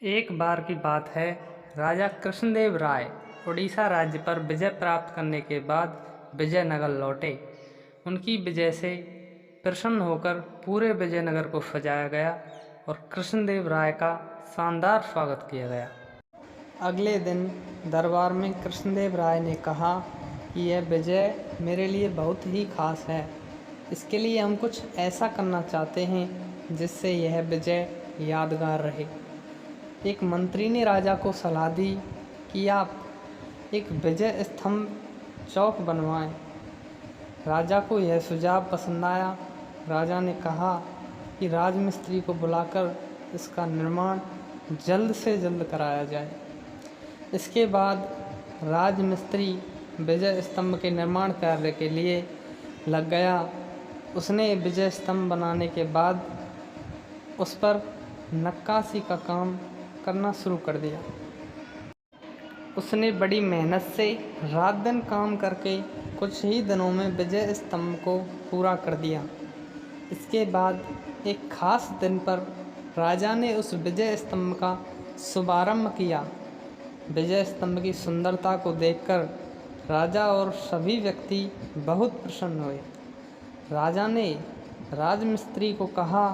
एक बार की बात है, राजा कृष्णदेव राय उड़ीसा राज्य पर विजय प्राप्त करने के बाद विजयनगर लौटे। उनकी विजय से प्रसन्न होकर पूरे विजयनगर को सजाया गया और कृष्णदेव राय का शानदार स्वागत किया गया। अगले दिन दरबार में कृष्णदेव राय ने कहा कि यह विजय मेरे लिए बहुत ही खास है। इसके लिए हम कुछ ऐसा करना चाहते हैं जिससे यह विजय यादगार रहे। एक मंत्री ने राजा को सलाह दी कि आप एक विजय स्तंभ चौक बनवाएं। राजा को यह सुझाव पसंद आया। राजा ने कहा कि राजमिस्त्री को बुलाकर इसका निर्माण जल्द से जल्द कराया जाए। इसके बाद राजमिस्त्री विजय स्तंभ के निर्माण कार्य के लिए लग गया। उसने विजय स्तंभ बनाने के बाद उस पर नक्काशी का काम करना शुरू कर दिया। उसने बड़ी मेहनत से रात दिन काम करके कुछ ही दिनों में विजय स्तंभ को पूरा कर दिया। इसके बाद एक खास दिन पर राजा ने उस विजय स्तंभ का शुभारंभ किया। विजय स्तंभ की सुंदरता को देखकर राजा और सभी व्यक्ति बहुत प्रसन्न हुए। राजा ने राजमिस्त्री को कहा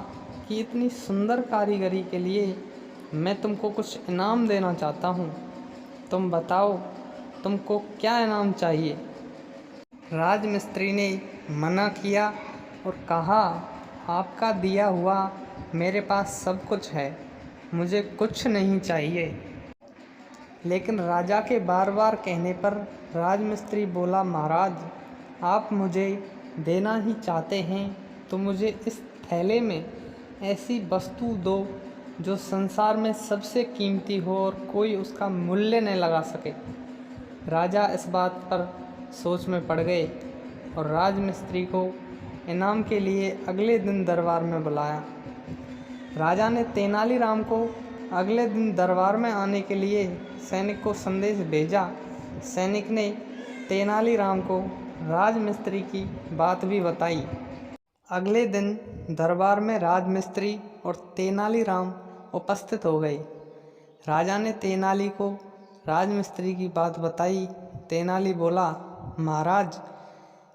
कि इतनी सुंदर कारीगरी के लिए मैं तुमको कुछ इनाम देना चाहता हूँ। तुम बताओ तुमको क्या इनाम चाहिए। राजमिस्त्री ने मना किया और कहा, आपका दिया हुआ मेरे पास सब कुछ है, मुझे कुछ नहीं चाहिए। लेकिन राजा के बार बार कहने पर राजमिस्त्री बोला, महाराज आप मुझे देना ही चाहते हैं तो मुझे इस थैले में ऐसी वस्तु दो जो संसार में सबसे कीमती हो और कोई उसका मूल्य न लगा सके। राजा इस बात पर सोच में पड़ गए और राजमिस्त्री को इनाम के लिए अगले दिन दरबार में बुलाया। राजा ने तेनालीराम को अगले दिन दरबार में आने के लिए सैनिक को संदेश भेजा। सैनिक ने तेनालीराम को राजमिस्त्री की बात भी बताई। अगले दिन दरबार में राजमिस्त्री और तेनालीराम उपस्थित हो गए। राजा ने तेनाली को राजमिस्त्री की बात बताई। तेनाली बोला, महाराज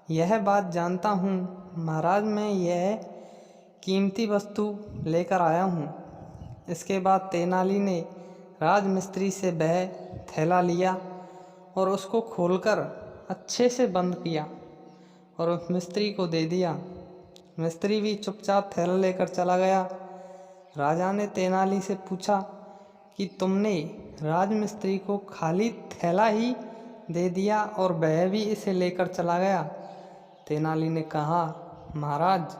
यह बात जानता हूँ, महाराज मैं यह कीमती वस्तु लेकर आया हूँ। इसके बाद तेनाली ने राजमिस्त्री से वह थैला लिया और उसको खोलकर अच्छे से बंद किया और उस मिस्त्री को दे दिया। मिस्त्री भी चुपचाप थैला लेकर चला गया। राजा ने तेनाली से पूछा कि तुमने राजमिस्त्री को खाली थैला ही दे दिया और वह भी इसे लेकर चला गया। तेनाली ने कहा, महाराज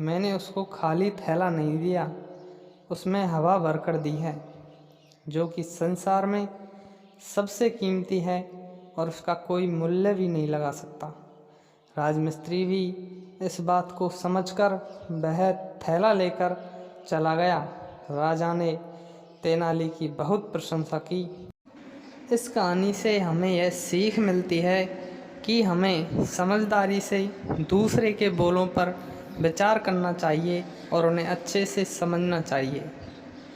मैंने उसको खाली थैला नहीं दिया, उसमें हवा भरकर दी है जो कि संसार में सबसे कीमती है और उसका कोई मूल्य भी नहीं लगा सकता। राजमिस्त्री भी इस बात को समझकर वह थैला लेकर चला गया। राजा ने तेनाली की बहुत प्रशंसा की। इस कहानी से हमें यह सीख मिलती है कि हमें समझदारी से दूसरे के बोलों पर विचार करना चाहिए और उन्हें अच्छे से समझना चाहिए।